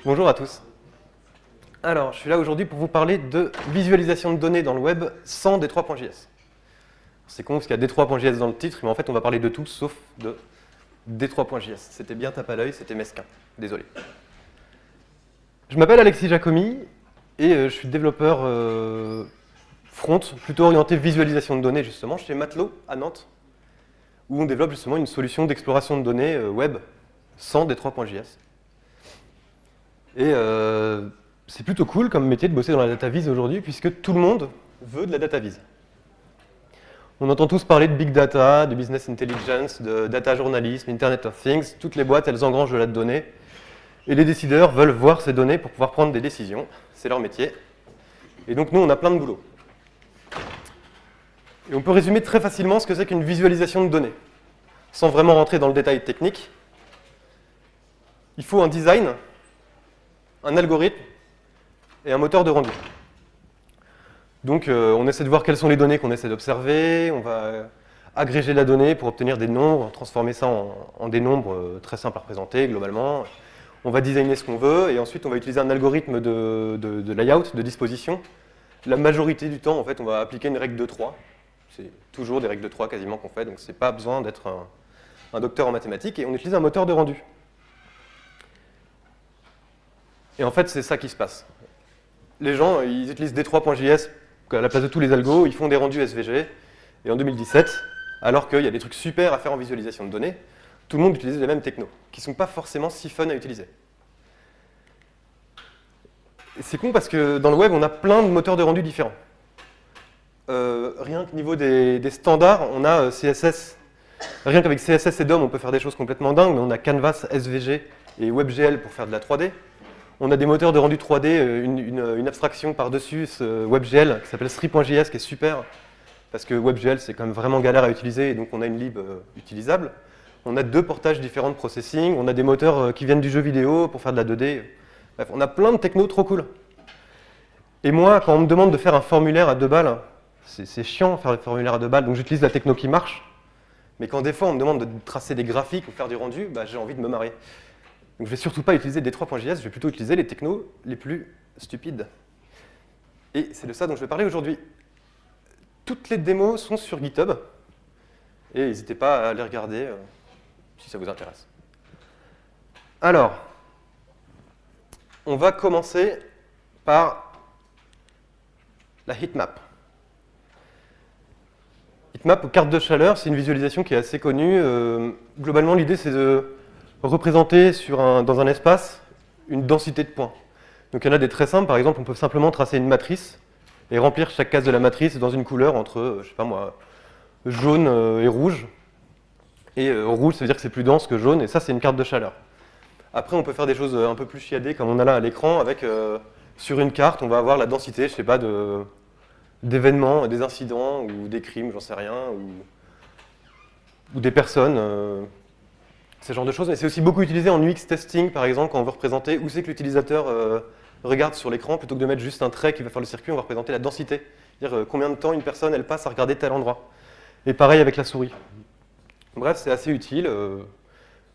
Bonjour à tous. Alors, je suis là aujourd'hui pour vous parler de visualisation de données dans le web sans D3.js. C'est con parce qu'il y a D3.js dans le titre, mais en fait on va parler de tout sauf de D3.js. C'était bien tape à l'œil, c'était mesquin. Désolé. Je m'appelle Alexis Jacomi et je suis développeur front, plutôt orienté visualisation de données justement, chez Matelot à Nantes, où on développe justement une solution d'exploration de données web sans D3.js. Et c'est plutôt cool comme métier de bosser dans la data viz aujourd'hui, puisque tout le monde veut de la data viz. On entend tous parler de big data, de business intelligence, de data journalisme, Internet of Things. Toutes les boîtes, elles engrangent de la donnée. Et les décideurs veulent voir ces données pour pouvoir prendre des décisions. C'est leur métier. Et donc nous, on a plein de boulot. Et on peut résumer très facilement ce que c'est qu'une visualisation de données. Sans vraiment rentrer dans le détail technique, il faut un design, un algorithme et un moteur de rendu. Donc on essaie de voir quelles sont les données qu'on essaie d'observer, on va agréger la donnée pour obtenir des nombres, transformer ça en des nombres très simples à représenter globalement. On va designer ce qu'on veut et ensuite on va utiliser un algorithme de layout, de disposition. La majorité du temps, en fait, on va appliquer une règle de 3. C'est toujours des règles de 3 quasiment qu'on fait, donc c'est pas besoin d'être un docteur en mathématiques et on utilise un moteur de rendu. Et en fait, c'est ça qui se passe. Les gens, ils utilisent D3.js à la place de tous les algos, ils font des rendus SVG. Et en 2017, alors qu'il y a des trucs super à faire en visualisation de données, tout le monde utilise les mêmes technos, qui ne sont pas forcément si fun à utiliser. Et c'est con parce que dans le web, on a plein de moteurs de rendu différents. Rien qu'au niveau des standards, on a CSS. Rien qu'avec CSS et DOM, on peut faire des choses complètement dingues, mais on a Canvas, SVG et WebGL pour faire de la 3D. On a des moteurs de rendu 3D, une abstraction par-dessus ce WebGL qui s'appelle 3.js qui est super, parce que WebGL c'est quand même vraiment galère à utiliser, et donc on a une lib utilisable. On a deux portages différents de processing, on a des moteurs qui viennent du jeu vidéo pour faire de la 2D. Bref, on a plein de technos trop cool. Et moi, quand on me demande de faire un formulaire à 2 balles, c'est chiant faire le formulaire à 2 balles, donc j'utilise la techno qui marche. Mais quand des fois on me demande de tracer des graphiques ou faire du rendu, bah, j'ai envie de me marrer. Donc je ne vais surtout pas utiliser D3.js, je vais plutôt utiliser les technos les plus stupides. Et c'est de ça dont je vais parler aujourd'hui. Toutes les démos sont sur GitHub, et n'hésitez pas à les regarder si ça vous intéresse. Alors, on va commencer par la heatmap. Heatmap ou carte de chaleur, c'est une visualisation qui est assez connue. Globalement, l'idée c'est de représenter dans un espace une densité de points. Donc il y en a des très simples, par exemple on peut simplement tracer une matrice et remplir chaque case de la matrice dans une couleur entre, je sais pas moi, jaune et rouge. Et rouge ça veut dire que c'est plus dense que jaune, et ça c'est une carte de chaleur. Après on peut faire des choses un peu plus chiadées comme on a là à l'écran, avec sur une carte on va avoir la densité, je sais pas, d'événements, des incidents ou des crimes, j'en sais rien, ou des personnes. Ce genre de choses, mais c'est aussi beaucoup utilisé en UX testing, par exemple, quand on veut représenter où c'est que l'utilisateur regarde sur l'écran, plutôt que de mettre juste un trait qui va faire le circuit, on va représenter la densité, c'est-à-dire combien de temps une personne elle passe à regarder tel endroit. Et pareil avec la souris. Bref, c'est assez utile,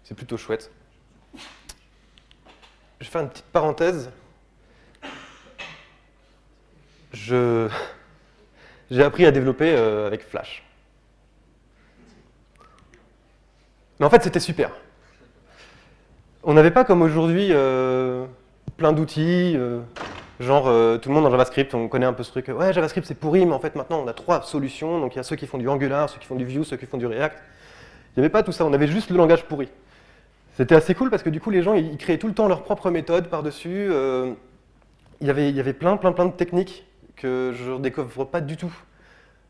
c'est plutôt chouette. Je vais faire une petite parenthèse. J'ai appris à développer avec Flash. Mais en fait, c'était super. On n'avait pas comme aujourd'hui plein d'outils, genre tout le monde en JavaScript, on connaît un peu ce truc. Ouais, JavaScript c'est pourri, mais en fait maintenant on a 3 solutions. Donc il y a ceux qui font du Angular, ceux qui font du Vue, ceux qui font du React. Il n'y avait pas tout ça, on avait juste le langage pourri. C'était assez cool parce que du coup les gens ils créaient tout le temps leur propre méthode par-dessus. Il y avait plein de techniques que je ne découvre pas du tout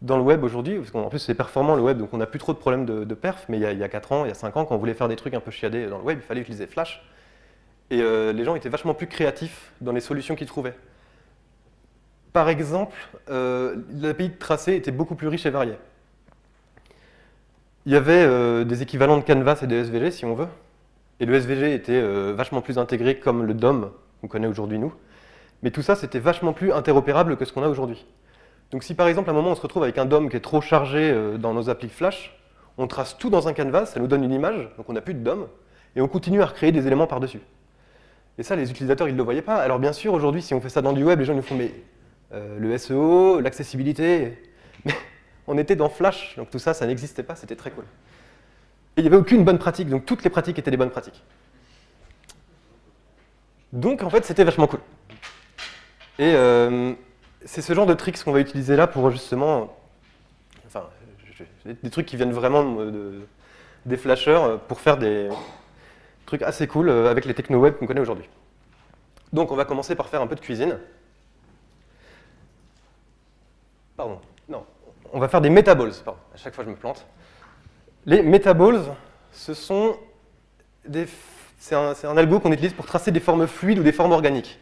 dans le web aujourd'hui, parce qu'en plus c'est performant le web, donc on n'a plus trop de problèmes de perf, mais il y a 4 ans, il y a 5 ans, quand on voulait faire des trucs un peu chiadés dans le web, il fallait utiliser Flash. Et les gens étaient vachement plus créatifs dans les solutions qu'ils trouvaient. Par exemple, l'API de tracé était beaucoup plus riche et varié. Il y avait des équivalents de Canvas et de SVG, si on veut, et le SVG était vachement plus intégré comme le DOM qu'on connaît aujourd'hui nous, mais tout ça c'était vachement plus interopérable que ce qu'on a aujourd'hui. Donc si par exemple à un moment on se retrouve avec un DOM qui est trop chargé dans nos applis Flash, on trace tout dans un canvas, ça nous donne une image, donc on n'a plus de DOM, et on continue à recréer des éléments par-dessus. Et ça, les utilisateurs, ils ne le voyaient pas. Alors bien sûr, aujourd'hui, si on fait ça dans du web, les gens nous font mais le SEO, l'accessibilité. Mais on était dans Flash, donc tout ça, ça n'existait pas, c'était très cool. Et il n'y avait aucune bonne pratique, donc toutes les pratiques étaient des bonnes pratiques. Donc en fait, c'était vachement cool. Et c'est ce genre de tricks qu'on va utiliser là pour justement... Enfin, des trucs qui viennent vraiment des flashers pour faire des trucs assez cool avec les techno web qu'on connaît aujourd'hui. Donc on va commencer par faire un peu de cuisine. Pardon, non. On va faire des metaballs. Pardon, à chaque fois je me plante. Les metaballs, ce sont c'est un algo qu'on utilise pour tracer des formes fluides ou des formes organiques.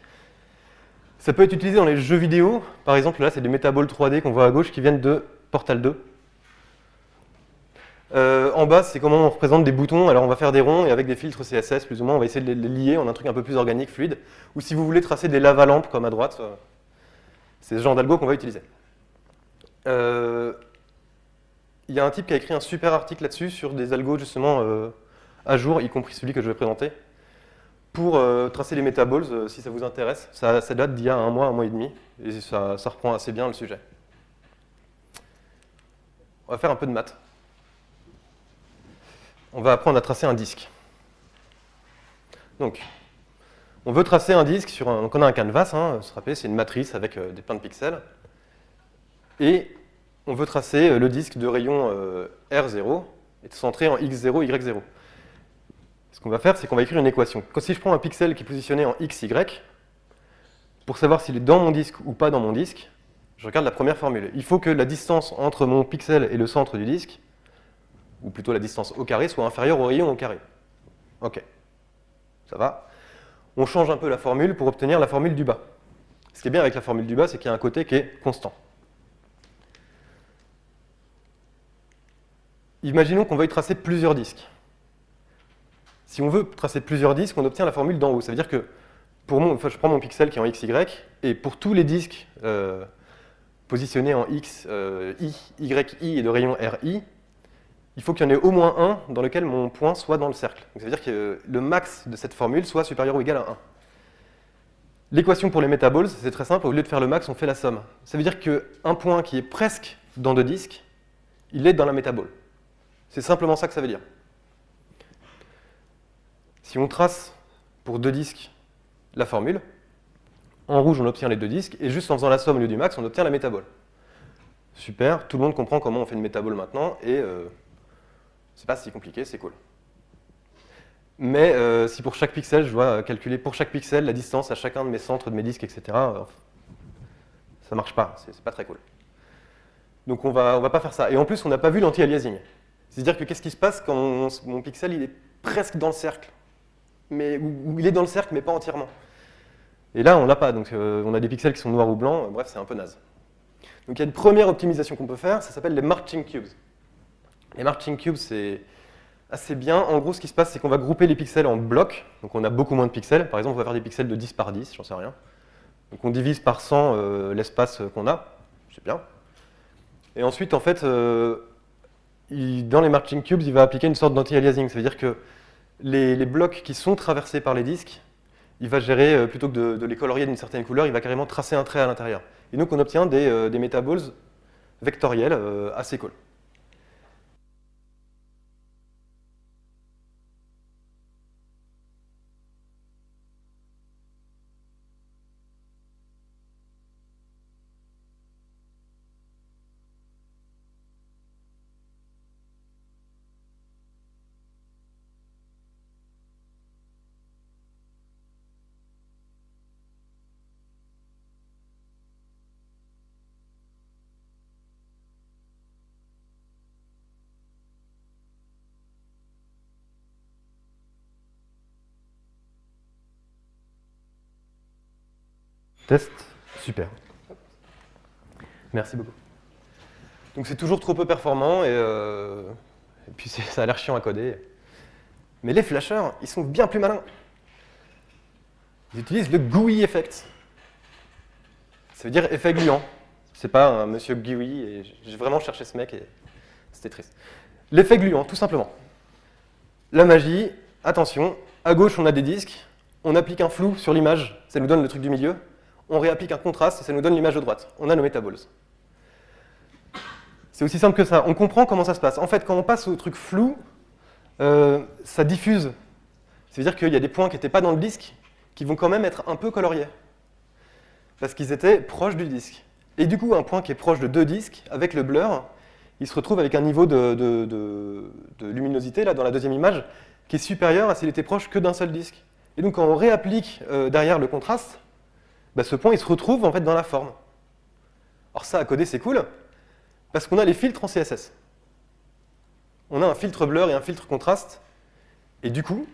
Ça peut être utilisé dans les jeux vidéo. Par exemple, là, c'est des metaballs 3D qu'on voit à gauche qui viennent de Portal 2. En bas, c'est comment on représente des boutons. Alors, on va faire des ronds et avec des filtres CSS, plus ou moins, on va essayer de les lier en un truc un peu plus organique, fluide. Ou si vous voulez tracer des lavalampes, comme à droite, c'est ce genre d'algo qu'on va utiliser. Il y a un type qui a écrit un super article là-dessus sur des algos, justement, à jour, y compris celui que je vais présenter, pour tracer les metaballs, si ça vous intéresse. Ça date d'il y a un mois et demi, et ça reprend assez bien le sujet. On va faire un peu de maths. On va apprendre à tracer un disque. Donc, on veut tracer un disque sur un... Donc on a un canvas, hein, se rappeler, c'est une matrice avec plein de pixels. Et on veut tracer le disque de rayon R0 et centré en X0, Y0. Ce qu'on va faire, c'est qu'on va écrire une équation. Si je prends un pixel qui est positionné en XY, pour savoir s'il est dans mon disque ou pas dans mon disque, je regarde la première formule. Il faut que la distance entre mon pixel et le centre du disque, ou plutôt la distance au carré, soit inférieure au rayon au carré. Ok, ça va. On change un peu la formule pour obtenir la formule du bas. Ce qui est bien avec la formule du bas, c'est qu'il y a un côté qui est constant. Imaginons qu'on veuille tracer plusieurs disques. Si on veut tracer plusieurs disques, on obtient la formule d'en haut. Ça veut dire que je prends mon pixel qui est en XY, et pour tous les disques positionnés en X, I, YI et de rayon RI, il faut qu'il y en ait au moins un dans lequel mon point soit dans le cercle. Donc ça veut dire que le max de cette formule soit supérieur ou égal à 1. L'équation pour les metaballs, c'est très simple. Au lieu de faire le max, on fait la somme. Ça veut dire qu'un point qui est presque dans deux disques, il est dans la metaball. C'est simplement ça que ça veut dire. Si on trace pour deux disques la formule, en rouge on obtient les deux disques, et juste en faisant la somme au lieu du max, on obtient la metaball. Super, tout le monde comprend comment on fait une metaball maintenant, et c'est pas si compliqué, c'est cool. Mais si pour chaque pixel, je dois calculer pour chaque pixel la distance à chacun de mes centres, de mes disques, etc., ça marche pas, c'est pas très cool. Donc on va pas faire ça. Et en plus, on n'a pas vu l'anti-aliasing. C'est-à-dire que qu'est-ce qui se passe quand mon pixel il est presque dans le cercle, ou il est dans le cercle, mais pas entièrement. Et là, on l'a pas, donc on a des pixels qui sont noirs ou blancs, bref, c'est un peu naze. Donc il y a une première optimisation qu'on peut faire, ça s'appelle les marching cubes. Les marching cubes, c'est assez bien. En gros, ce qui se passe, c'est qu'on va grouper les pixels en blocs, donc on a beaucoup moins de pixels. Par exemple, on va faire des pixels de 10 par 10, j'en sais rien. Donc on divise par 100 l'espace qu'on a, c'est bien. Et ensuite, en fait, dans les marching cubes, il va appliquer une sorte d'anti-aliasing. Ça veut dire que les blocs qui sont traversés par les disques, il va gérer, plutôt que de les colorier d'une certaine couleur, il va carrément tracer un trait à l'intérieur. Et donc on obtient des metaballs vectoriels assez cool. Test, super. Merci beaucoup. Donc c'est toujours trop peu performant et puis ça a l'air chiant à coder. Mais les flashers, ils sont bien plus malins. Ils utilisent le GUI effect. Ça veut dire effet gluant. C'est pas un monsieur GUI, et j'ai vraiment cherché ce mec et c'était triste. L'effet gluant, tout simplement. La magie, attention, à gauche on a des disques, On applique un flou sur l'image, ça nous donne le truc du milieu. On réapplique un contraste et ça nous donne l'image de droite. On a nos metaballs. C'est aussi simple que ça. On comprend comment ça se passe. En fait, quand on passe au truc flou, ça diffuse. C'est-à-dire qu'il y a des points qui n'étaient pas dans le disque qui vont quand même être un peu coloriés. Parce qu'ils étaient proches du disque. Et du coup, un point qui est proche de deux disques, avec le blur, il se retrouve avec un niveau de luminosité, là, dans la deuxième image, qui est supérieur à s'il était proche que d'un seul disque. Et donc, quand on réapplique derrière le contraste, bah, ce point, il se retrouve en fait dans la forme. Alors ça, à coder, c'est cool, parce qu'on a les filtres en CSS. On a un filtre blur et un filtre contraste, et du coup,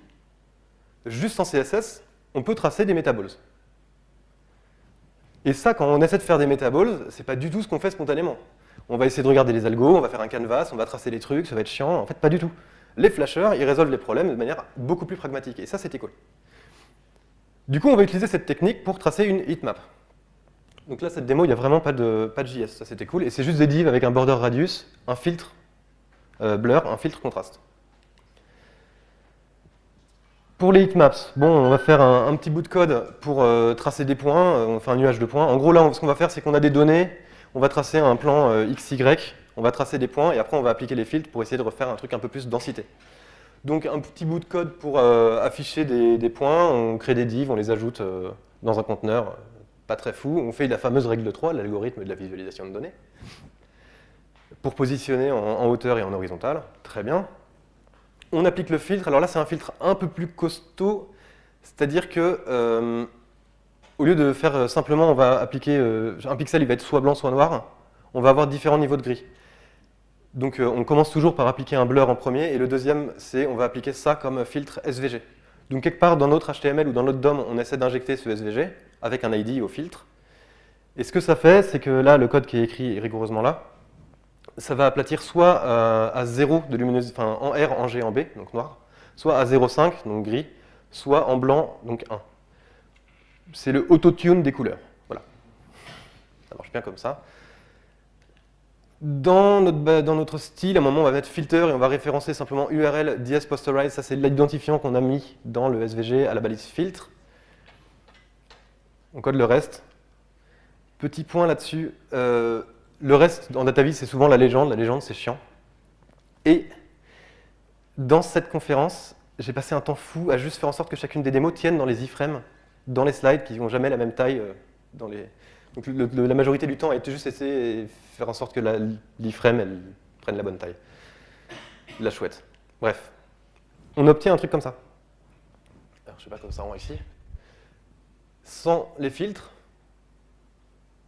juste en CSS, on peut tracer des metaballs. Et ça, quand on essaie de faire des metaballs, c'est pas du tout ce qu'on fait spontanément. On va essayer de regarder les algos, on va faire un canvas, on va tracer les trucs, ça va être chiant. En fait, pas du tout. Les flashers, ils résolvent les problèmes de manière beaucoup plus pragmatique. Et ça, c'était cool. Du coup, on va utiliser cette technique pour tracer une heatmap. Donc là, cette démo, il n'y a vraiment pas de JS. Ça, c'était cool. Et c'est juste des divs avec un border radius, un filtre blur, un filtre contraste. Pour les heatmaps, bon, on va faire un petit bout de code pour tracer des points, on fait un nuage de points. En gros, là, ce qu'on va faire, c'est qu'on a des données, on va tracer un plan XY, on va tracer des points, et après, on va appliquer les filtres pour essayer de refaire un truc un peu plus densité. Donc, un petit bout de code pour afficher des points, on crée des divs, on les ajoute dans un conteneur, pas très fou. On fait la fameuse règle de 3, l'algorithme de la visualisation de données, pour positionner en hauteur et en horizontale. Très bien. On applique le filtre. Alors là, c'est un filtre un peu plus costaud, c'est-à-dire que au lieu de faire simplement, on va appliquer un pixel, il va être soit blanc, soit noir. On va avoir différents niveaux de gris. Donc on commence toujours par appliquer un blur en premier, et le deuxième, c'est on va appliquer ça comme filtre SVG. Donc quelque part dans notre HTML ou dans notre DOM, on essaie d'injecter ce SVG avec un ID au filtre. Et ce que ça fait, c'est que là, le code qui est écrit est rigoureusement là. Ça va aplatir soit à 0 de luminosité, enfin en R, en G, en B, donc noir, soit à 0,5, donc gris, soit en blanc, donc 1. C'est le auto-tune des couleurs. Voilà. Ça marche bien comme ça. Dans notre style, à un moment, on va mettre filter et on va référencer simplement URL DS posterize. Ça, c'est l'identifiant qu'on a mis dans le SVG à la balise filtre. On code le reste. Petit point là-dessus. Le reste, en DataVis, c'est souvent la légende. La légende, c'est chiant. Et dans cette conférence, j'ai passé un temps fou à juste faire en sorte que chacune des démos tienne dans les iframes, dans les slides qui n'ont jamais la même taille. Donc la majorité du temps a été juste essayer de faire en sorte que l'iframe, elle prenne la bonne taille. La chouette. Bref. On obtient un truc comme ça. Alors, je ne sais pas comment ça rend ici. Sans les filtres.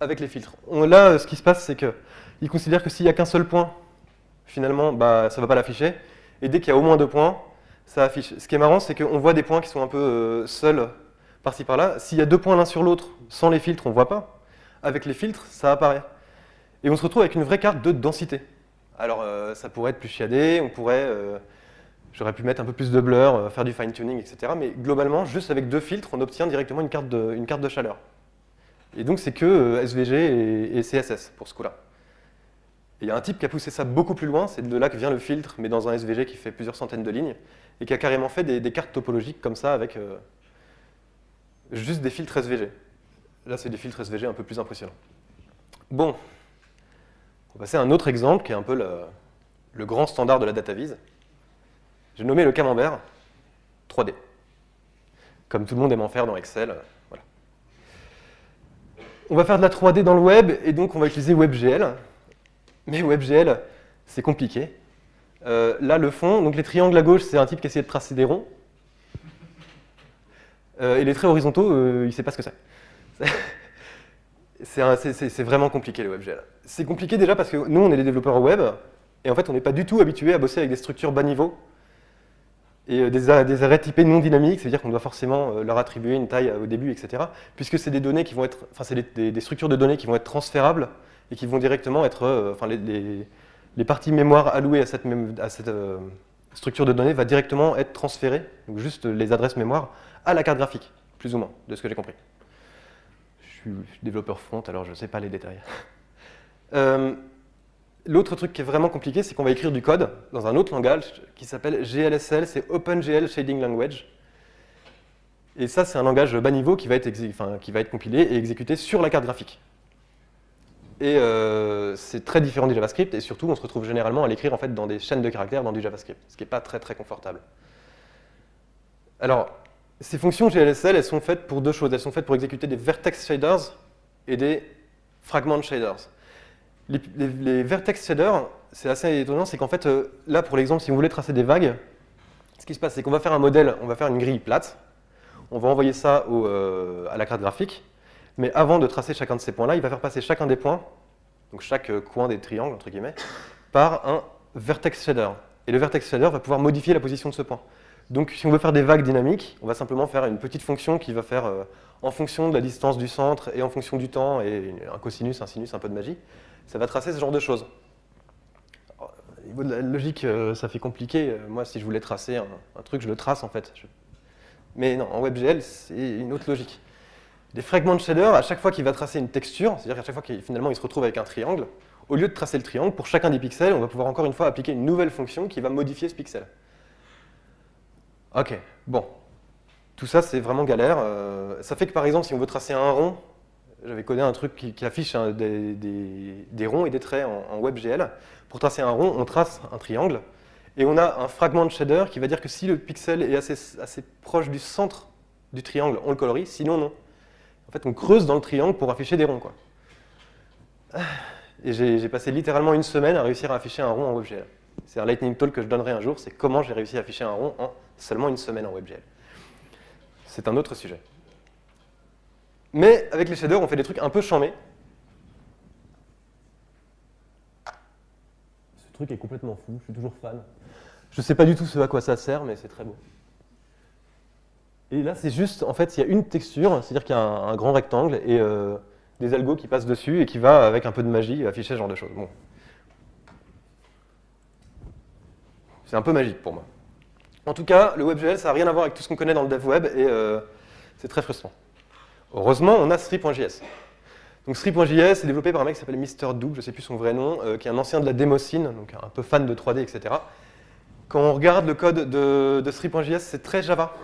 Avec les filtres. Là, ce qui se passe, c'est qu'il considère que s'il n'y a qu'un seul point, finalement, bah, ça ne va pas l'afficher. Et dès qu'il y a au moins 2 points, ça affiche. Ce qui est marrant, c'est qu'on voit des points qui sont un peu seuls, par-ci par-là. S'il y a 2 points l'un sur l'autre, sans les filtres, on ne voit pas. Avec les filtres, ça apparaît. Et on se retrouve avec une vraie carte de densité. Alors, ça pourrait être plus chiadé, on pourrait... J'aurais pu mettre un peu plus de blur, faire du fine-tuning, etc. Mais globalement, juste avec 2 filtres, on obtient directement une carte de chaleur. Et donc, c'est que SVG et CSS pour ce coup-là. Il y a un type qui a poussé ça beaucoup plus loin, c'est de là que vient le filtre, mais dans un SVG qui fait plusieurs centaines de lignes, et qui a carrément fait des cartes topologiques comme ça, avec juste des filtres SVG. Là, c'est des filtres SVG un peu plus impressionnants. Bon, on va passer à un autre exemple, qui est un peu le grand standard de la DataVis. J'ai nommé le camembert 3D. Comme tout le monde aime en faire dans Excel. Voilà. On va faire de la 3D dans le web, et donc on va utiliser WebGL. Mais WebGL, c'est compliqué. Là, le fond, donc les triangles à gauche, c'est un type qui essaie de tracer des ronds. Et les traits horizontaux, il ne sait pas ce que c'est. C'est vraiment compliqué, le WebGL. C'est compliqué déjà parce que nous, on est des développeurs web, et en fait, on n'est pas du tout habitué à bosser avec des structures bas niveau, et des arrêts typés non dynamiques, c'est-à-dire qu'on doit forcément leur attribuer une taille au début, etc. Puisque c'est des données qui vont être, enfin, c'est des structures de données qui vont être transférables, et qui vont directement être, enfin, les parties mémoire allouées à cette structure de données va directement être transférées, donc juste les adresses mémoire, à la carte graphique, plus ou moins, de ce que j'ai compris. Je suis développeur front, alors je ne sais pas les détails. L'autre truc qui est vraiment compliqué, c'est qu'on va écrire du code dans un autre langage qui s'appelle GLSL, c'est OpenGL Shading Language. Et ça, c'est un langage bas niveau qui va être compilé et exécuté sur la carte graphique. Et c'est très différent du JavaScript, et surtout, on se retrouve généralement à l'écrire en fait, dans des chaînes de caractères dans du JavaScript, ce qui n'est pas très très confortable. Alors, ces fonctions GLSL, elles sont faites pour deux choses. Elles sont faites pour exécuter des vertex shaders et des fragment shaders. Les vertex shaders, c'est assez étonnant, c'est qu'en fait, là, pour l'exemple, si vous voulez tracer des vagues, ce qui se passe, c'est qu'on va faire un modèle, on va faire une grille plate, on va envoyer ça à la carte graphique, mais avant de tracer chacun de ces points-là, il va faire passer chacun des points, donc chaque coin des triangles, entre guillemets, par un vertex shader. Et le vertex shader va pouvoir modifier la position de ce point. Donc si on veut faire des vagues dynamiques, on va simplement faire une petite fonction qui va faire, en fonction de la distance du centre et en fonction du temps, et un cosinus, un sinus, un peu de magie, ça va tracer ce genre de choses. Au niveau de la logique, ça fait compliqué. Moi, si je voulais tracer un truc, je le trace en fait. Mais non, en WebGL, c'est une autre logique. Les fragment shader, à chaque fois qu'il va tracer une texture, c'est-à-dire qu'à chaque fois qu'il finalement il se retrouve avec un triangle, au lieu de tracer le triangle, pour chacun des pixels, on va pouvoir encore une fois appliquer une nouvelle fonction qui va modifier ce pixel. Ok, bon. Tout ça, c'est vraiment galère. Ça fait que par exemple, si on veut tracer un rond, j'avais codé un truc qui affiche des ronds et des traits en WebGL. Pour tracer un rond, on trace un triangle, et on a un fragment shader qui va dire que si le pixel est assez proche du centre du triangle, on le colorie, sinon non. En fait, on creuse dans le triangle pour afficher des ronds, quoi. Et j'ai passé littéralement une semaine à réussir à afficher un rond en WebGL. C'est un lightning talk que je donnerai un jour, c'est comment j'ai réussi à afficher un rond en seulement une semaine en WebGL. C'est un autre sujet. Mais avec les shaders, on fait des trucs un peu chambés. Ce truc est complètement fou, je suis toujours fan. Je ne sais pas du tout ce à quoi ça sert, mais c'est très beau. Et là, c'est juste, en fait, il y a une texture, c'est-à-dire qu'il y a un grand rectangle et des algos qui passent dessus et qui va, avec un peu de magie, afficher ce genre de choses. Bon. C'est un peu magique pour moi. En tout cas, le WebGL, ça n'a rien à voir avec tout ce qu'on connaît dans le dev web et c'est très frustrant. Heureusement, on a Sri.js. Donc Sri.js est développé par un mec qui s'appelle Mr. Doug, je ne sais plus son vrai nom, qui est un ancien de la Demoscene, donc un peu fan de 3D, etc. Quand on regarde le code de Sri.js, c'est très Java.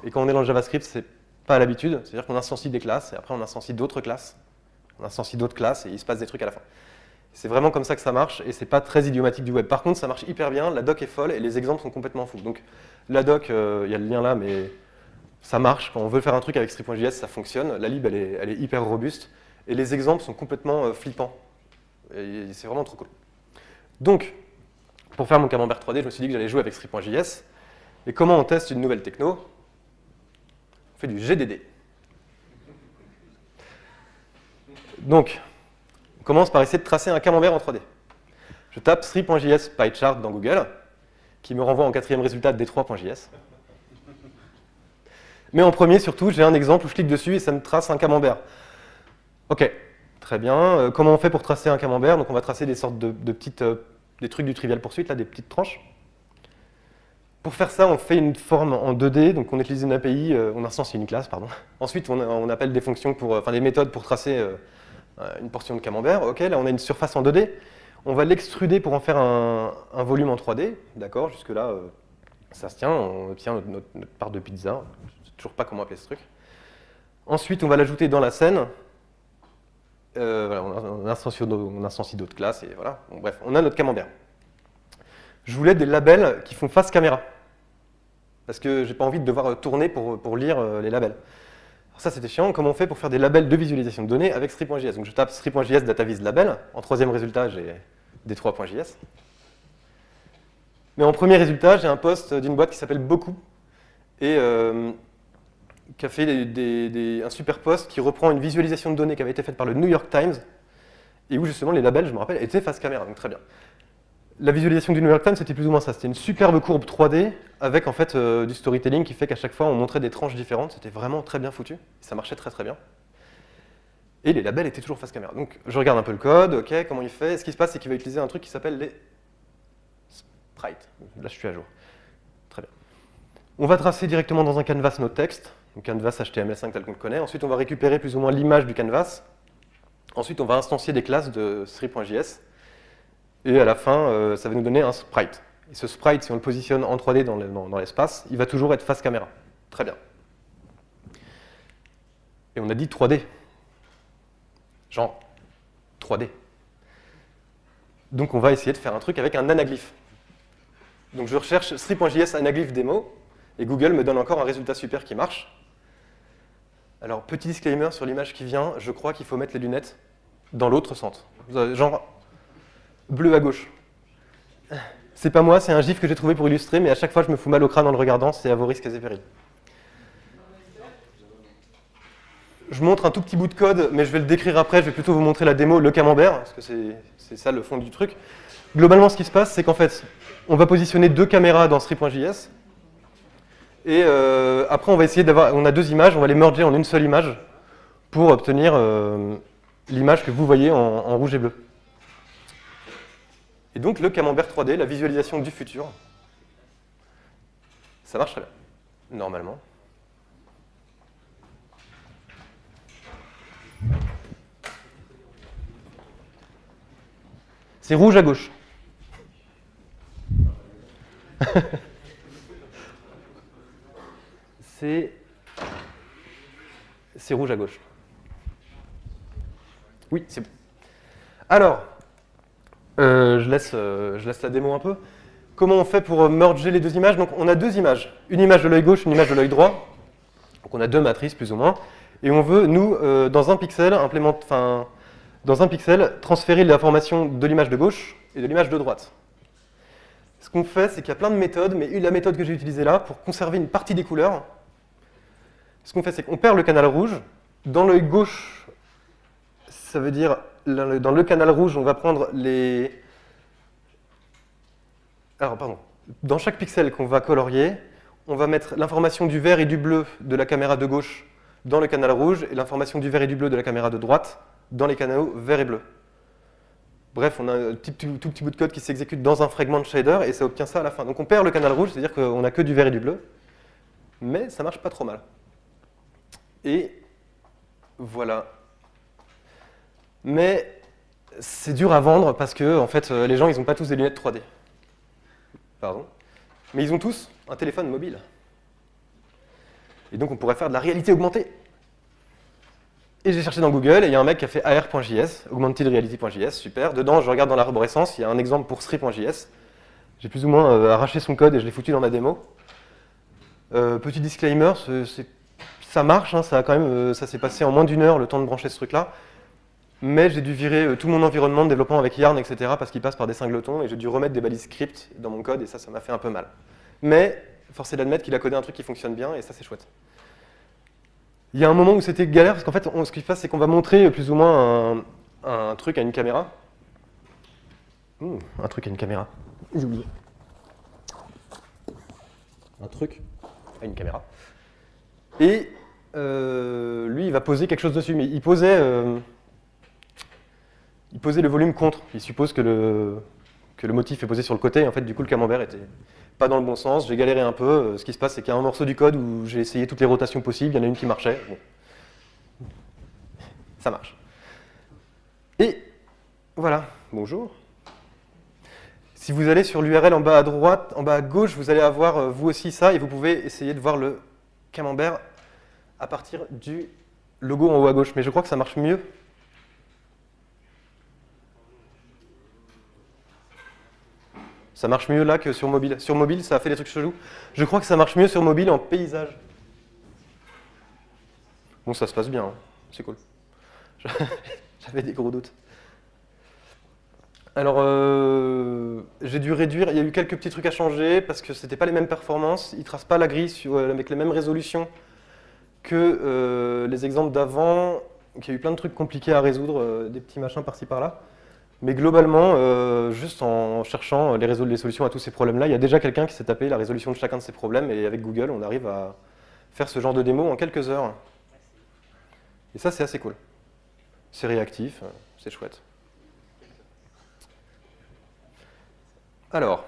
Et quand on est dans le JavaScript, c'est pas à l'habitude. C'est-à-dire qu'on instancie des classes, et après on instancie d'autres classes. On instancie d'autres classes, et il se passe des trucs à la fin. C'est vraiment comme ça que ça marche, et c'est pas très idiomatique du web. Par contre, ça marche hyper bien, la doc est folle, et les exemples sont complètement fous. Donc la doc, il y a le lien là, mais ça marche. Quand on veut faire un truc avec Sri.js, ça fonctionne. La lib, elle est hyper robuste, et les exemples sont complètement flippants. Et c'est vraiment trop cool. Donc, pour faire mon camembert 3D, je me suis dit que j'allais jouer avec Sri.js. Et comment on teste une nouvelle techno? On fait du GDD. Donc, on commence par essayer de tracer un camembert en 3D. Je tape Sri.js PyChart dans Google, qui me renvoie en quatrième résultat D3.js. Mais en premier, surtout, j'ai un exemple où je clique dessus et ça me trace un camembert. Ok, très bien. Comment on fait pour tracer un camembert? Donc on va tracer des sortes de petites, des trucs du Trivial Pursuit, là, des petites tranches. Pour faire ça, on fait une forme en 2D, donc on utilise une API, on instancie une classe, pardon. Ensuite, on appelle des fonctions des méthodes pour tracer une portion de camembert. Ok, là on a une surface en 2D. On va l'extruder pour en faire un volume en 3D. D'accord, jusque-là, ça se tient, on obtient notre part de pizza. Je ne sais toujours pas comment appeler ce truc. Ensuite, on va l'ajouter dans la scène. Voilà, on instancie d'autres classes, et voilà. Bon, bref, on a notre camembert. Je voulais des labels qui font face caméra. Parce que j'ai pas envie de devoir tourner pour lire les labels. Alors ça, c'était chiant. Comment on fait pour faire des labels de visualisation de données avec Sri.js? Donc je tape Sri.js DataVis label. En troisième résultat, j'ai D3.js. Mais en premier résultat, j'ai un post d'une boîte qui s'appelle Beaucoup et qui a fait un super post qui reprend une visualisation de données qui avait été faite par le New York Times et où justement les labels, je me rappelle, étaient face caméra. Donc très bien. La visualisation du New York Times, c'était plus ou moins ça. C'était une superbe courbe 3D avec en fait du storytelling qui fait qu'à chaque fois, on montrait des tranches différentes. C'était vraiment très bien foutu. Ça marchait très très bien. Et les labels étaient toujours face caméra. Donc je regarde un peu le code, ok, comment il fait. Ce qui se passe, c'est qu'il va utiliser un truc qui s'appelle les sprites. Là, je suis à jour. Très bien. On va tracer directement dans un canvas notre texte, un canvas HTML5 tel qu'on le connaît. Ensuite, on va récupérer plus ou moins l'image du canvas. Ensuite, on va instancier des classes de Sri.js. Et à la fin, ça va nous donner un sprite. Et ce sprite, si on le positionne en 3D dans l'espace, il va toujours être face caméra. Très bien. Et on a dit 3D. Genre 3D. Donc on va essayer de faire un truc avec un anaglyphe. Donc je recherche Sri.js anaglyphe démo, et Google me donne encore un résultat super qui marche. Alors, petit disclaimer sur l'image qui vient, je crois qu'il faut mettre les lunettes dans l'autre sens. Genre bleu à gauche. C'est pas moi, c'est un gif que j'ai trouvé pour illustrer, mais à chaque fois je me fous mal au crâne en le regardant, c'est à vos risques et périls. Je montre un tout petit bout de code, mais je vais le décrire après, je vais plutôt vous montrer la démo, le camembert, parce que c'est ça le fond du truc. Globalement, ce qui se passe, c'est qu'en fait, on va positionner 2 caméras dans Sri.js, et après on va essayer d'avoir, on a 2 images, on va les merger en une seule image pour obtenir l'image que vous voyez en rouge et bleu. Et donc le camembert 3D, la visualisation du futur, ça marche très bien, normalement. C'est rouge à gauche. C'est rouge à gauche. Oui, c'est bon. Alors, je laisse la démo un peu. Comment on fait pour merger les 2 images? Donc on a 2 images. Une image de l'œil gauche, une image de l'œil droit. Donc on a 2 matrices plus ou moins. Et on veut, nous, dans un pixel, transférer l'information de l'image de gauche et de l'image de droite. Ce qu'on fait, c'est qu'il y a plein de méthodes, mais la méthode que j'ai utilisée là, pour conserver une partie des couleurs, ce qu'on fait, c'est qu'on perd le canal rouge. Dans l'œil gauche, ça veut dire, dans le canal rouge, on va prendre les... Alors, pardon. Dans chaque pixel qu'on va colorier, on va mettre l'information du vert et du bleu de la caméra de gauche dans le canal rouge et l'information du vert et du bleu de la caméra de droite dans les canaux vert et bleu. Bref, on a un tout petit bout de code qui s'exécute dans un fragment de shader et ça obtient ça à la fin. Donc on perd le canal rouge, c'est-à-dire qu'on n'a que du vert et du bleu, mais ça marche pas trop mal. Et voilà. Mais c'est dur à vendre parce que en fait, les gens, ils n'ont pas tous des lunettes 3D. Pardon. Mais ils ont tous un téléphone mobile. Et donc on pourrait faire de la réalité augmentée. Et j'ai cherché dans Google, et il y a un mec qui a fait AR.js, Augmented Reality.js, super. Dedans, je regarde dans l'arborescence, il y a un exemple pour Sri.js. J'ai plus ou moins arraché son code et je l'ai foutu dans ma démo. Petit disclaimer, ça marche, hein, ça s'est passé en moins d'1 heure le temps de brancher ce truc-là. Mais j'ai dû virer tout mon environnement de développement avec Yarn, etc. parce qu'il passe par des singletons, et j'ai dû remettre des balises script dans mon code, et ça m'a fait un peu mal. Mais force est d'admettre qu'il a codé un truc qui fonctionne bien, et ça c'est chouette. Il y a un moment où c'était galère, parce qu'en fait, ce qui se passe, c'est qu'on va montrer plus ou moins un truc à une caméra. Un truc à une caméra. J'ai oublié. Un truc à une caméra. Et lui, il va poser quelque chose dessus, mais il posait le volume contre. Il suppose que le motif est posé sur le côté, et en fait, du coup, le camembert était pas dans le bon sens. J'ai galéré un peu. Ce qui se passe, c'est qu'il y a un morceau du code où j'ai essayé toutes les rotations possibles. Il y en a une qui marchait. Bon. Ça marche. Et voilà. Bonjour. Si vous allez sur l'URL en bas à droite, en bas à gauche, vous allez avoir vous aussi ça, et vous pouvez essayer de voir le camembert à partir du logo en haut à gauche. Mais je crois que ça marche mieux. Ça marche mieux là que sur mobile. Sur mobile, ça a fait des trucs chelous. Je crois que ça marche mieux sur mobile en paysage. Bon, ça se passe bien, hein. C'est cool. J'avais des gros doutes. Alors, j'ai dû réduire. Il y a eu quelques petits trucs à changer parce que c'était pas les mêmes performances. Ils tracent pas la grille avec les mêmes résolutions que les exemples d'avant. Donc, il y a eu plein de trucs compliqués à résoudre, des petits machins par-ci par-là. Mais globalement, juste en cherchant les solutions à tous ces problèmes-là, il y a déjà quelqu'un qui s'est tapé la résolution de chacun de ces problèmes, et avec Google, on arrive à faire ce genre de démo en quelques heures. Et ça, c'est assez cool. C'est réactif, c'est chouette. Alors,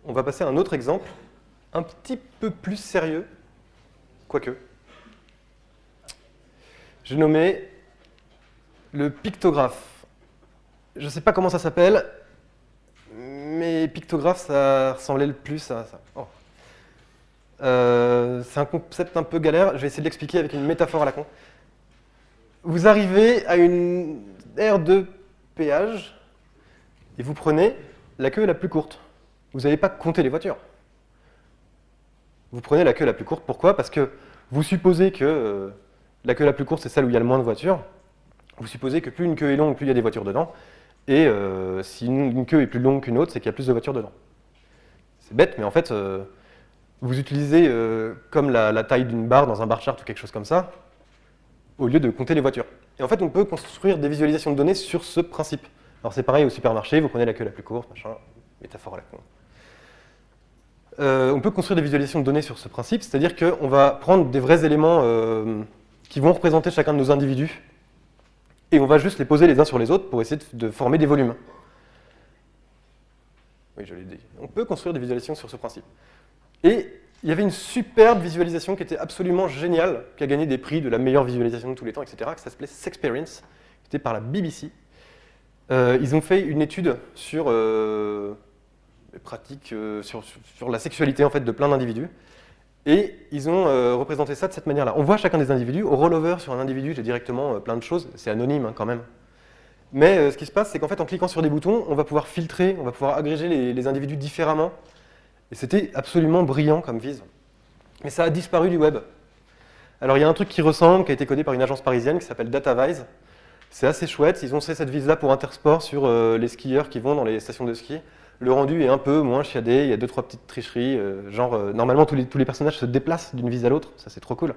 on va passer à un autre exemple, un petit peu plus sérieux, quoique. J'ai nommé le pictographe. Je ne sais pas comment ça s'appelle, mais pictographe, ça ressemblait le plus à ça. Oh. C'est un concept un peu galère, je vais essayer de l'expliquer avec une métaphore à la con. Vous arrivez à une aire de péage et vous prenez la queue la plus courte. Vous n'allez pas compter les voitures. Vous prenez la queue la plus courte, pourquoi? Parce que vous supposez que la queue la plus courte, c'est celle où il y a le moins de voitures. Vous supposez que plus une queue est longue, plus il y a des voitures dedans. Et si une queue est plus longue qu'une autre, c'est qu'il y a plus de voitures dedans. C'est bête, mais en fait, vous utilisez comme la taille d'une barre dans un bar chart ou quelque chose comme ça, au lieu de compter les voitures. Et en fait, on peut construire des visualisations de données sur ce principe. Alors c'est pareil au supermarché, vous prenez la queue la plus courte, machin, métaphore à la con. On peut construire des visualisations de données sur ce principe, c'est-à-dire qu'on va prendre des vrais éléments qui vont représenter chacun de nos individus, et on va juste les poser les uns sur les autres pour essayer de former des volumes. Oui, je l'ai dit. On peut construire des visualisations sur ce principe. Et il y avait une superbe visualisation qui était absolument géniale, qui a gagné des prix de la meilleure visualisation de tous les temps, etc., qui s'appelait Sexperience, qui était par la BBC. Ils ont fait une étude sur les pratiques, sur la sexualité en fait, de plein d'individus. Et ils ont représenté ça de cette manière-là. On voit chacun des individus. Au rollover sur un individu, j'ai directement plein de choses. C'est anonyme hein, quand même. Mais ce qui se passe, c'est qu'en fait, en cliquant sur des boutons, on va pouvoir filtrer, on va pouvoir agréger les individus différemment. Et c'était absolument brillant comme vise. Mais ça a disparu du web. Alors il y a un truc qui ressemble, qui a été codé par une agence parisienne qui s'appelle DataVise. C'est assez chouette. Ils ont fait cette vise-là pour Intersport sur les skieurs qui vont dans les stations de ski. Le rendu est un peu moins chiadé, il y a 2-3 petites tricheries, normalement tous les personnages se déplacent d'une vise à l'autre, ça c'est trop cool.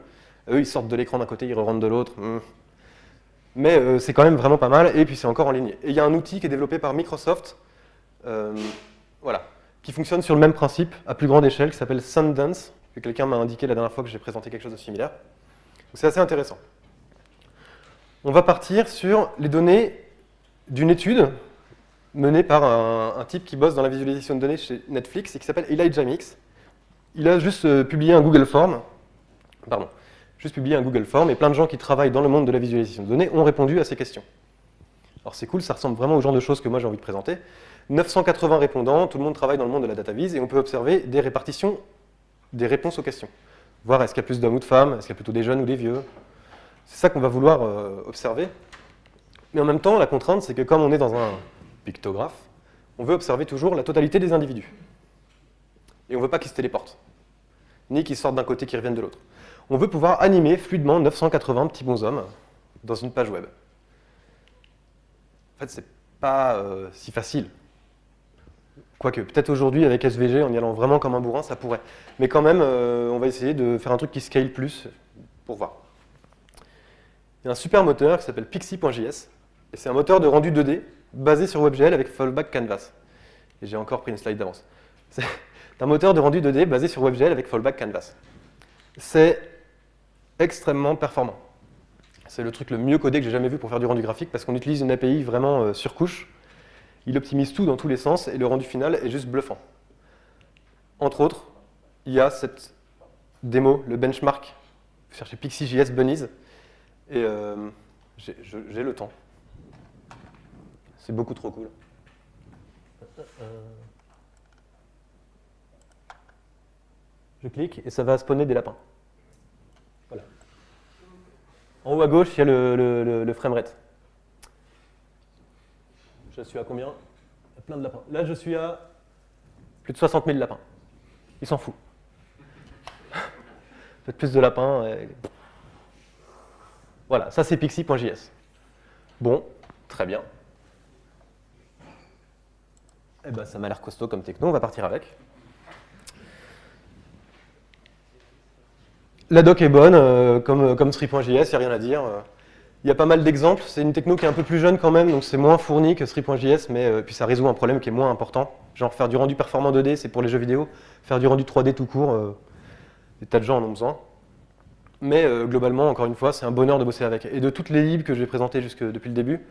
Eux ils sortent de l'écran d'un côté, ils rentrent de l'autre. Mais c'est quand même vraiment pas mal, et puis c'est encore en ligne. Et il y a un outil qui est développé par Microsoft, voilà, qui fonctionne sur le même principe, à plus grande échelle, qui s'appelle Sundance, que quelqu'un m'a indiqué la dernière fois que j'ai présenté quelque chose de similaire. C'est assez intéressant. On va partir sur les données d'une étude menée par un type qui bosse dans la visualisation de données chez Netflix et qui s'appelle Elijah Mix. Il a juste publié un Google Form, et plein de gens qui travaillent dans le monde de la visualisation de données ont répondu à ces questions. Alors c'est cool, ça ressemble vraiment au genre de choses que moi j'ai envie de présenter. 980 répondants, tout le monde travaille dans le monde de la data vis et on peut observer des répartitions des réponses aux questions. Voir est-ce qu'il y a plus d'hommes ou de femmes, est-ce qu'il y a plutôt des jeunes ou des vieux. C'est ça qu'on va vouloir observer. Mais en même temps, la contrainte, c'est que comme on est dans un pictographe, on veut observer toujours la totalité des individus. Et on ne veut pas qu'ils se téléportent, ni qu'ils sortent d'un côté, qu'ils reviennent de l'autre. On veut pouvoir animer fluidement 980 petits bonshommes dans une page web. En fait, c'est pas si facile. Quoique, peut-être aujourd'hui, avec SVG, en y allant vraiment comme un bourrin, ça pourrait. Mais quand même, on va essayer de faire un truc qui scale plus pour voir. Il y a un super moteur qui s'appelle Pixie.js, et c'est un moteur de rendu 2D basé sur WebGL avec Fallback Canvas. Et j'ai encore pris une slide d'avance. C'est un moteur de rendu 2D basé sur WebGL avec Fallback Canvas. C'est extrêmement performant. C'est le truc le mieux codé que j'ai jamais vu pour faire du rendu graphique parce qu'on utilise une API vraiment surcouche. Il optimise tout dans tous les sens et le rendu final est juste bluffant. Entre autres, il y a cette démo, le benchmark. Vous cherchez Pixie.js Bunnies et j'ai le temps. C'est beaucoup trop cool. Je clique et ça va spawner des lapins. Voilà. En haut à gauche, il y a le framerate. Je suis à combien? Il y a plein de lapins. Là, je suis à plus de 60 000 lapins. Ils s'en foutent. Faites plus de lapins. Voilà, ça c'est Pixie.js. Bon, très bien. Eh ben, ça m'a l'air costaud comme techno, on va partir avec. La doc est bonne, comme 3.js, il n'y a rien à dire. Il y a pas mal d'exemples, c'est une techno qui est un peu plus jeune quand même, donc c'est moins fourni que 3.js, mais puis ça résout un problème qui est moins important. Genre faire du rendu performant 2D, c'est pour les jeux vidéo. Faire du rendu 3D tout court, des tas de gens en ont besoin. Mais globalement, encore une fois, c'est un bonheur de bosser avec. Et de toutes les libs que j'ai présentées depuis le début,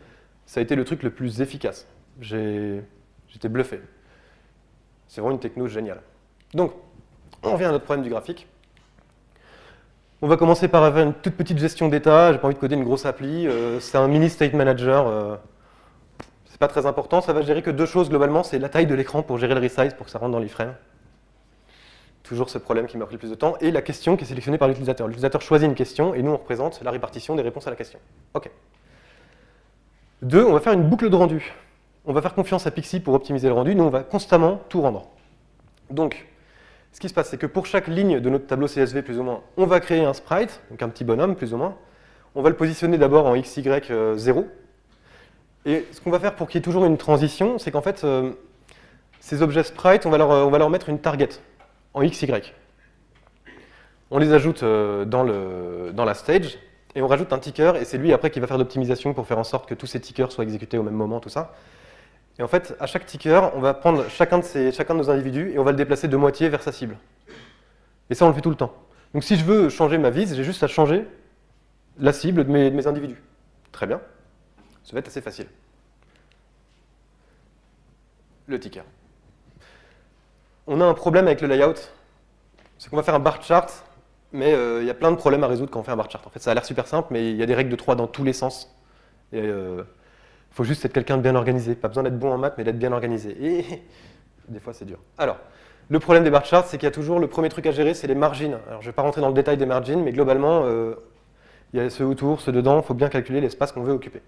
ça a été le truc le plus efficace. J'étais bluffé. C'est vraiment une techno géniale. Donc, on revient à notre problème du graphique. On va commencer par avoir une toute petite gestion d'état. J'ai pas envie de coder une grosse appli. C'est un mini state manager. C'est pas très important. Ça va gérer que deux choses globalement. C'est la taille de l'écran pour gérer le resize pour que ça rentre dans l'iframe. Toujours ce problème qui m'a pris le plus de temps, et la question qui est sélectionnée par l'utilisateur. L'utilisateur choisit une question, et nous on représente la répartition des réponses à la question. OK. 2, on va faire une boucle de rendu. On va faire confiance à Pixie pour optimiser le rendu, nous on va constamment tout rendre. Donc, ce qui se passe, c'est que pour chaque ligne de notre tableau CSV, plus ou moins, on va créer un sprite, donc un petit bonhomme, plus ou moins. On va le positionner d'abord en XY 0. Et ce qu'on va faire pour qu'il y ait toujours une transition, c'est qu'en fait, ces objets sprites, on va leur mettre une target en XY. On les ajoute dans la stage, et on rajoute un ticker, et c'est lui après qui va faire l'optimisation pour faire en sorte que tous ces tickers soient exécutés au même moment, tout ça. Et en fait, à chaque ticker, on va prendre chacun de nos individus, et on va le déplacer de moitié vers sa cible. Et ça, on le fait tout le temps. Donc si je veux changer ma vis, j'ai juste à changer la cible de mes individus. Très bien. Ça va être assez facile. Le ticker. On a un problème avec le layout. C'est qu'on va faire un bar chart, mais il y a plein de problèmes à résoudre quand on fait un bar chart. En fait, ça a l'air super simple, mais il y a des règles de 3 dans tous les sens. Et il faut juste être quelqu'un de bien organisé. Pas besoin d'être bon en maths, mais d'être bien organisé. Et des fois, c'est dur. Alors, le problème des bar charts, c'est qu'il y a toujours le premier truc à gérer, c'est les margins. Alors, je ne vais pas rentrer dans le détail des margins, mais globalement, il y a ceux autour, ceux dedans, il faut bien calculer l'espace qu'on veut occuper.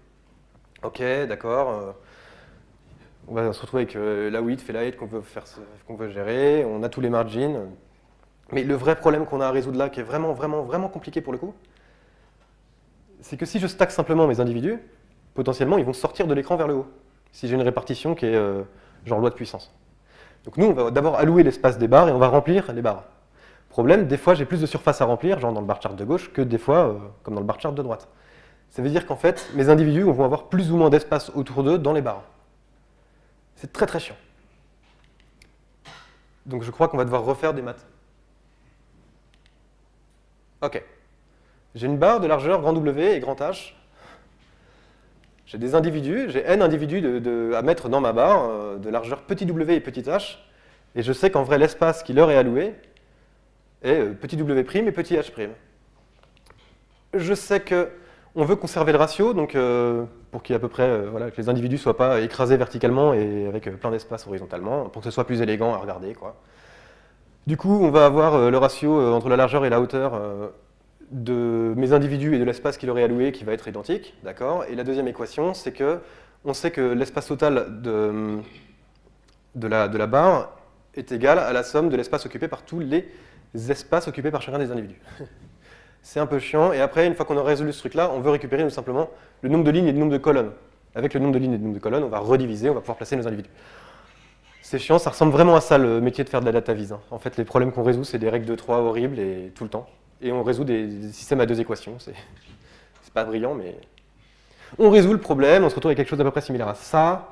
Ok, d'accord. On va se retrouver avec la width et la height qu'on veut gérer. On a tous les margins. Mais le vrai problème qu'on a à résoudre là, qui est vraiment, vraiment, vraiment compliqué pour le coup, c'est que si je stack simplement mes individus, potentiellement, ils vont sortir de l'écran vers le haut, si j'ai une répartition qui est genre loi de puissance. Donc nous, on va d'abord allouer l'espace des barres et on va remplir les barres. Problème, des fois, j'ai plus de surface à remplir, genre dans le bar chart de gauche, que des fois, comme dans le bar chart de droite. Ça veut dire qu'en fait, mes individus vont avoir plus ou moins d'espace autour d'eux dans les barres. C'est très très chiant. Donc je crois qu'on va devoir refaire des maths. Ok. J'ai une barre de largeur grand W et grand H. J'ai des individus, j'ai n individus à mettre dans ma barre, de largeur petit w et petit h, et je sais qu'en vrai l'espace qui leur est alloué est petit w' et petit h'. Je sais qu'on veut conserver le ratio, donc pour qu'il y ait à peu près, voilà, que les individus ne soient pas écrasés verticalement et avec plein d'espace horizontalement, pour que ce soit plus élégant à regarder, quoi. Du coup, on va avoir le ratio entre la largeur et la hauteur de mes individus et de l'espace qui leur est alloué qui va être identique, d'accord. Et la deuxième équation, c'est que on sait que l'espace total de la barre est égal à la somme de l'espace occupé par tous les espaces occupés par chacun des individus. C'est un peu chiant, et après, une fois qu'on a résolu ce truc-là, on veut récupérer tout simplement le nombre de lignes et le nombre de colonnes. Avec le nombre de lignes et le nombre de colonnes, on va rediviser, on va pouvoir placer nos individus. C'est chiant, ça ressemble vraiment à ça le métier de faire de la data viz. En fait, les problèmes qu'on résout, c'est des règles de 3 horribles et tout le temps. Et on résout des systèmes à 2 équations. C'est pas brillant, mais on résout le problème, on se retrouve avec quelque chose d'à peu près similaire à ça.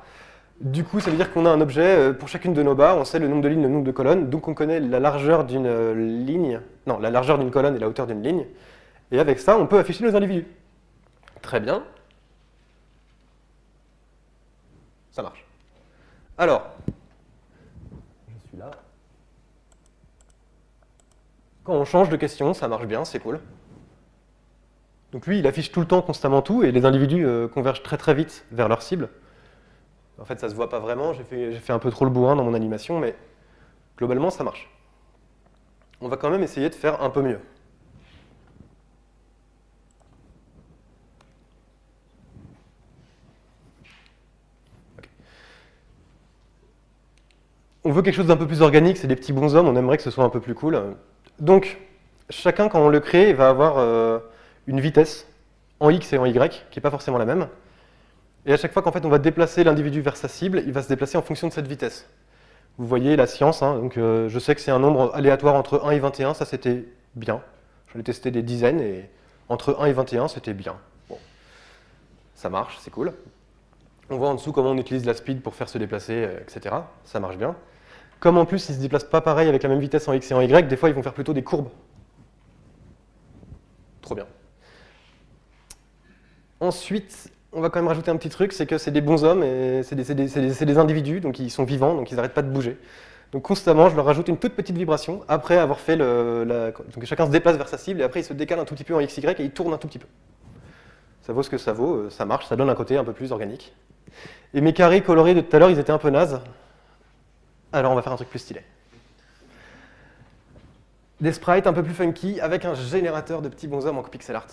Du coup, ça veut dire qu'on a un objet, pour chacune de nos barres, on sait le nombre de lignes, le nombre de colonnes, donc on connaît la largeur d'une ligne, non, la largeur d'une colonne et la hauteur d'une ligne. Et avec ça, on peut afficher nos individus. Très bien. Ça marche. Alors, je suis là. Quand on change de question, ça marche bien, c'est cool. Donc lui, il affiche tout le temps, constamment tout, et les individus convergent très très vite vers leur cible. En fait, ça se voit pas vraiment, j'ai fait un peu trop le bourrin dans mon animation, mais globalement, ça marche. On va quand même essayer de faire un peu mieux. Okay. On veut quelque chose d'un peu plus organique, c'est des petits bonshommes, on aimerait que ce soit un peu plus cool. Donc, chacun, quand on le crée, va avoir une vitesse en X et en Y, qui n'est pas forcément la même. Et à chaque fois qu'en fait on va déplacer l'individu vers sa cible, il va se déplacer en fonction de cette vitesse. Vous voyez la science, hein, donc je sais que c'est un nombre aléatoire entre 1 et 21, ça c'était bien. J'en ai testé des dizaines et entre 1 et 21 c'était bien. Bon. Ça marche, c'est cool. On voit en dessous comment on utilise la speed pour faire se déplacer, etc. Ça marche bien. Comme en plus ils ne se déplacent pas pareil avec la même vitesse en X et en Y, des fois ils vont faire plutôt des courbes. Trop bien. Ensuite, on va quand même rajouter un petit truc, c'est que c'est des bonshommes et c'est des individus, donc ils sont vivants, donc ils n'arrêtent pas de bouger. Donc constamment, je leur rajoute une toute petite vibration après avoir fait donc chacun se déplace vers sa cible et après il se décale un tout petit peu en XY et il tourne un tout petit peu. Ça vaut ce que ça vaut, ça marche, ça donne un côté un peu plus organique. Et mes carrés colorés de tout à l'heure, ils étaient un peu nazes. Alors on va faire un truc plus stylé. des sprites un peu plus funky avec un générateur de petits bonshommes en pixel art.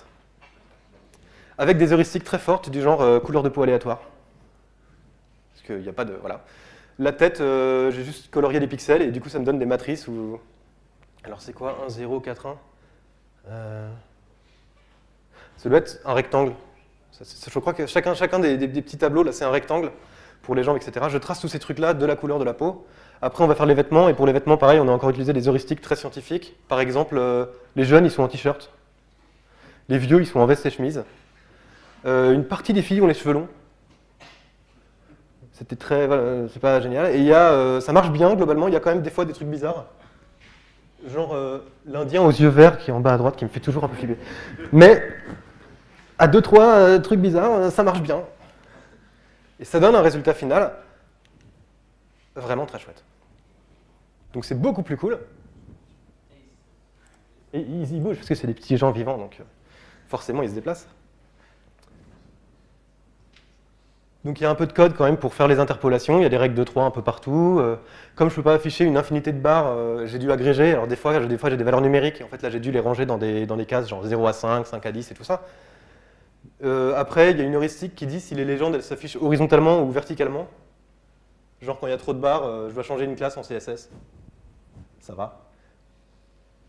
Avec des heuristiques très fortes du genre couleur de peau aléatoire. Parce qu'il n'y a pas de... Voilà. La tête, j'ai juste colorié des pixels et du coup ça me donne des matrices où... Alors c'est quoi 1, 0, 4, 1 Ça doit être un rectangle. Je crois que chacun des petits tableaux, là c'est un rectangle pour les jambes, etc. Je trace tous ces trucs-là de la couleur de la peau. Après on va faire les vêtements et pour les vêtements pareil on a encore utilisé des heuristiques très scientifiques. Par exemple, les jeunes ils sont en t-shirt. Les vieux ils sont en veste et chemise. Une partie des filles ont les cheveux longs. C'était très, voilà, c'est pas génial. Et ça marche bien globalement. Il y a quand même des fois des trucs bizarres, genre l'Indien aux yeux verts qui est en bas à droite, qui me fait toujours un peu flipper. Mais à 2-3 trucs bizarres, ça marche bien. Et ça donne un résultat final vraiment très chouette. Donc c'est beaucoup plus cool. Et ils bougent parce que c'est des petits gens vivants, donc forcément ils se déplacent. Donc il y a un peu de code quand même pour faire les interpolations, il y a des règles de 3 un peu partout. Comme je ne peux pas afficher une infinité de barres, j'ai dû agréger. Alors des fois j'ai des valeurs numériques, et en fait là j'ai dû les ranger dans des cases, genre 0 à 5, 5 à 10 et tout ça. Après, il y a une heuristique qui dit si les légendes elles s'affichent horizontalement ou verticalement. Genre quand il y a trop de barres, je dois changer une classe en CSS. Ça va.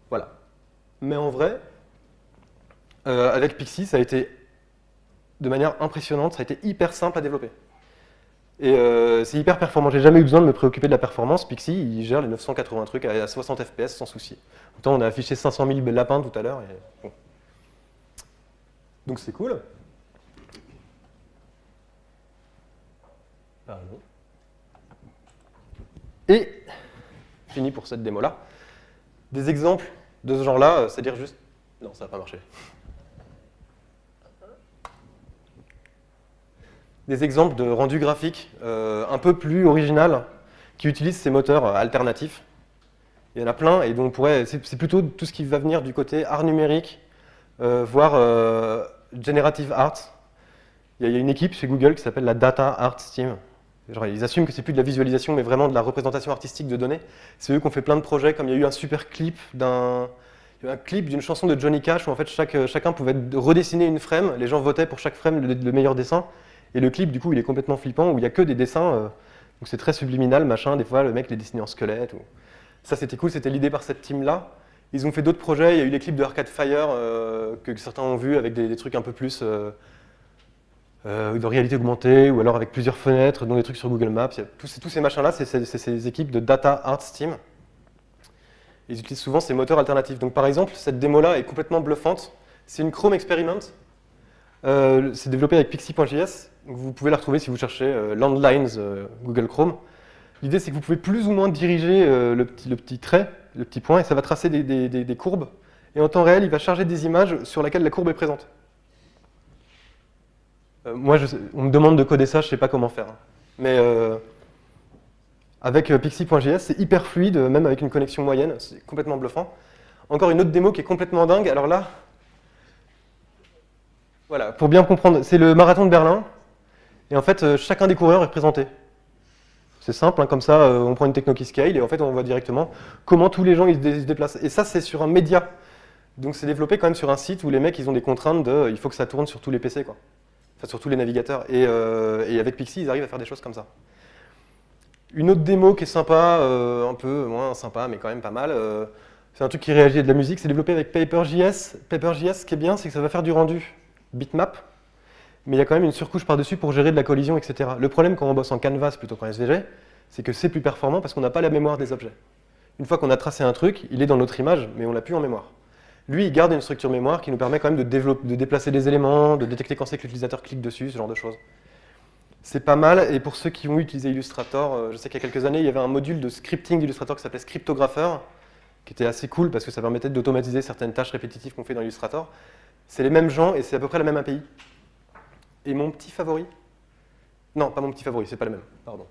Voilà. Mais en vrai, avec Pixie, ça a été de manière impressionnante, ça a été hyper simple à développer. Et c'est hyper performant. J'ai jamais eu besoin de me préoccuper de la performance. Pixie, il gère les 980 trucs à 60 fps sans souci. Pourtant, on a affiché 500 000 lapins tout à l'heure. Bon. Donc c'est cool. Pardon. Et, fini pour cette démo-là, des exemples de ce genre-là, c'est-à-dire juste... Non, ça n'a pas marché. Des exemples de rendu graphique un peu plus original qui utilisent ces moteurs alternatifs. Il y en a plein et donc c'est plutôt tout ce qui va venir du côté art numérique, voire generative art. Il y a une équipe chez Google qui s'appelle la Data Art Team. Genre, ils assument que c'est plus de la visualisation mais vraiment de la représentation artistique de données. C'est eux qui ont fait plein de projets, comme il y a eu un super clip d'une chanson de Johnny Cash où en fait chacun pouvait redessiner une frame, les gens votaient pour chaque frame le meilleur dessin. Et le clip, du coup, il est complètement flippant, où il n'y a que des dessins, donc c'est très subliminal, machin, des fois, le mec les dessiné en squelette. Ça, c'était cool, c'était l'idée par cette team-là. Ils ont fait d'autres projets, il y a eu les clips de Arcade Fire, que certains ont vus, avec des trucs un peu plus de réalité augmentée, ou alors avec plusieurs fenêtres, dont des trucs sur Google Maps. Tous ces machins-là, c'est ces équipes de Data Arts Team. Ils utilisent souvent ces moteurs alternatifs. Donc par exemple, cette démo-là est complètement bluffante. C'est une Chrome Experiment. C'est développé avec Pixie.js. Vous pouvez la retrouver si vous cherchez Landlines Google Chrome. L'idée, c'est que vous pouvez plus ou moins diriger le petit trait, le petit point, et ça va tracer des courbes. Et en temps réel, il va charger des images sur lesquelles la courbe est présente. Moi, on me demande de coder ça, je ne sais pas comment faire. Mais avec Pixie.js, c'est hyper fluide, même avec une connexion moyenne, c'est complètement bluffant. Encore une autre démo qui est complètement dingue. Alors là, voilà, pour bien comprendre, c'est le marathon de Berlin. Et en fait, chacun des coureurs est représenté. C'est simple, hein, comme ça, on prend une techno qui scale et en fait, on voit directement comment tous les gens ils se déplacent. Et ça, c'est sur un média. Donc, c'est développé quand même sur un site où les mecs, ils ont des contraintes il faut que ça tourne sur tous les PC, quoi. Enfin, sur tous les navigateurs. Et avec Pixie, ils arrivent à faire des choses comme ça. Une autre démo qui est sympa, un peu moins sympa, mais quand même pas mal, c'est un truc qui réagit à de la musique. C'est développé avec Paper.js. Paper.js, ce qui est bien, c'est que ça va faire du rendu bitmap. Mais il y a quand même une surcouche par-dessus pour gérer de la collision, etc. Le problème quand on bosse en canvas plutôt qu'en SVG, c'est que c'est plus performant parce qu'on n'a pas la mémoire des objets. Une fois qu'on a tracé un truc, il est dans notre image, mais on l'a plus en mémoire. Lui, il garde une structure mémoire qui nous permet quand même de déplacer des éléments, de détecter quand c'est que l'utilisateur clique dessus, ce genre de choses. C'est pas mal, et pour ceux qui ont utilisé Illustrator, je sais qu'il y a quelques années, il y avait un module de scripting d'Illustrator qui s'appelait Scriptographer, qui était assez cool parce que ça permettait d'automatiser certaines tâches répétitives qu'on fait dans Illustrator. C'est les mêmes gens et c'est à peu près la même API. Et mon petit favori? Non, pas mon petit favori, c'est pas le même, pardon.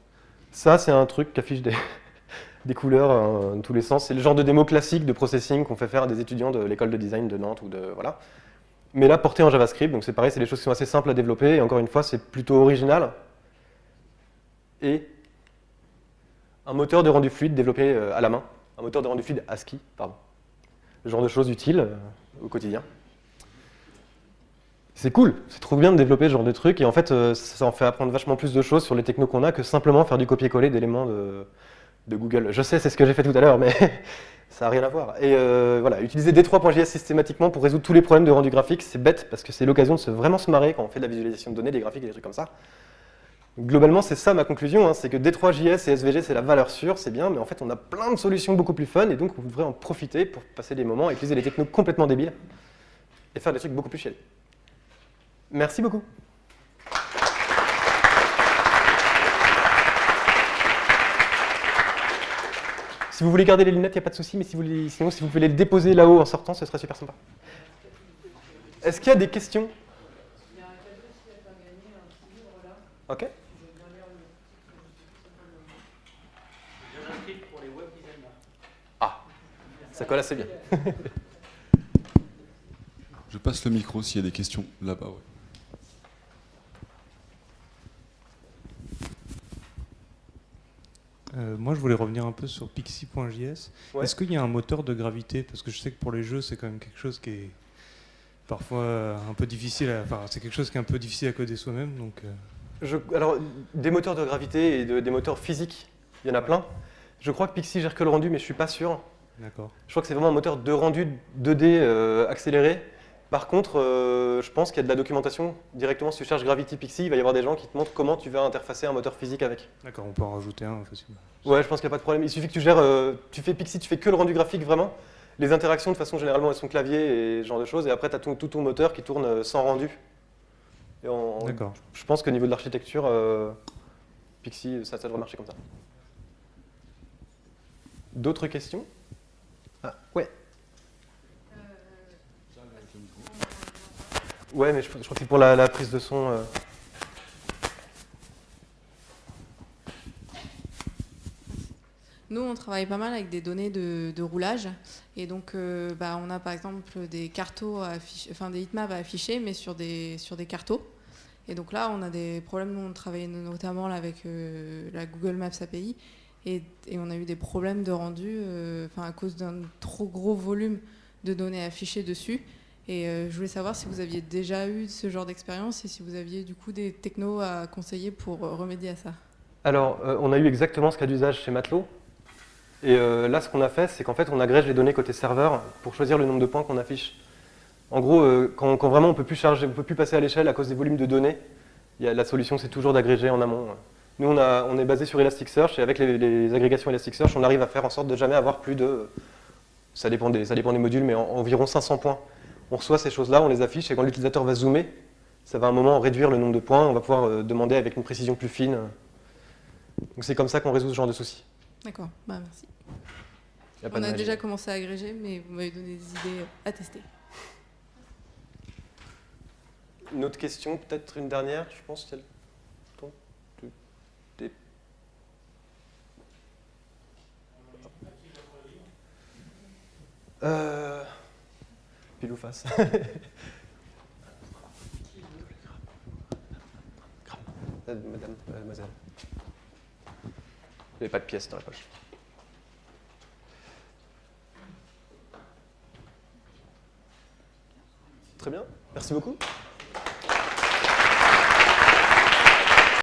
Ça, c'est un truc qui affiche des couleurs dans tous les sens. C'est le genre de démo classique de processing qu'on fait faire à des étudiants de l'école de design de Nantes ou de... Voilà. Mais là, porté en JavaScript, donc c'est pareil, c'est des choses qui sont assez simples à développer, et encore une fois, c'est plutôt original. Et un moteur de rendu fluide développé à la main, un moteur de rendu fluide ASCII, pardon. Ce genre de choses utiles au quotidien. C'est cool, c'est trop bien de développer ce genre de trucs, et en fait, ça en fait apprendre vachement plus de choses sur les technos qu'on a que simplement faire du copier-coller d'éléments de Google. Je sais, c'est ce que j'ai fait tout à l'heure, mais ça n'a rien à voir. Et voilà, utiliser D3.js systématiquement pour résoudre tous les problèmes de rendu graphique, c'est bête, parce que c'est l'occasion de vraiment se marrer quand on fait de la visualisation de données, des graphiques et des trucs comme ça. Globalement, c'est ça ma conclusion, hein, c'est que D3.js et SVG, c'est la valeur sûre, c'est bien, mais en fait, on a plein de solutions beaucoup plus fun, et donc on devrait en profiter pour passer des moments, utiliser des technos complètement débiles, et faire des trucs beaucoup plus chiants. Merci beaucoup. Si vous voulez garder les lunettes, il n'y a pas de souci, mais sinon, si vous pouvez les déposer là-haut en sortant, ce serait super sympa. Est-ce qu'il y a des questions? Il y a un cadeau ici à faire gagner, un petit livre là. Ok. Pour les web designers. Ah, ça colle assez bien. Je passe le micro s'il y a des questions là-bas. Ouais. Moi, je voulais revenir un peu sur Pixie.js. Ouais. Est-ce qu'il y a un moteur de gravité? Parce que je sais que pour les jeux, c'est quand même quelque chose qui est parfois un peu difficile. Enfin, c'est quelque chose qui est un peu difficile à coder soi-même. Donc, Alors, des moteurs de gravité et des moteurs physiques, il y en a plein. Je crois que Pixie gère que le rendu, mais je suis pas sûr. D'accord. Je crois que c'est vraiment un moteur de rendu 2D accéléré. Par contre, je pense qu'il y a de la documentation directement. Si tu cherches Gravity Pixie, il va y avoir des gens qui te montrent comment tu vas interfacer un moteur physique avec. D'accord, on peut en rajouter un facilement. Ouais, je pense qu'il n'y a pas de problème. Il suffit que tu gères, tu fais Pixie, tu fais que le rendu graphique vraiment. Les interactions, de façon généralement, elles sont clavier et ce genre de choses. Et après, tu as tout ton moteur qui tourne sans rendu. D'accord. Je pense qu'au niveau de l'architecture, Pixie, ça devrait marcher comme ça. D'autres questions? Ah, ouais. Ouais, mais je crois que c'est pour la prise de son. Nous, on travaille pas mal avec des données de roulage. Et donc, on a par exemple des cartos des heatmaps à afficher, mais sur des cartos. Et donc là, on a des problèmes. Nous, on travaille notamment là, avec la Google Maps API. Et on a eu des problèmes de rendu à cause d'un trop gros volume de données affichées dessus. Et je voulais savoir si vous aviez déjà eu ce genre d'expérience et si vous aviez du coup des technos à conseiller pour remédier à ça. Alors, on a eu exactement ce cas d'usage chez Matelot. Et là, ce qu'on a fait, c'est qu'en fait, on agrège les données côté serveur pour choisir le nombre de points qu'on affiche. En gros, quand vraiment on peut plus charger, on peut plus passer à l'échelle à cause des volumes de données, la solution, c'est toujours d'agréger en amont. Nous, on est basé sur Elasticsearch et avec les agrégations Elasticsearch, on arrive à faire en sorte de jamais avoir plus de... Ça dépend des modules, mais environ 500 points. On reçoit ces choses-là, on les affiche, et quand l'utilisateur va zoomer, ça va à un moment réduire le nombre de points, on va pouvoir demander avec une précision plus fine. Donc c'est comme ça qu'on résout ce genre de soucis. D'accord, merci. On a déjà commencé à agréger, mais vous m'avez donné des idées à tester. Une autre question, peut-être une dernière, je pense. Pile ou face. Madame, mademoiselle. Il n'y avait pas de pièces dans la poche. Très bien, merci beaucoup.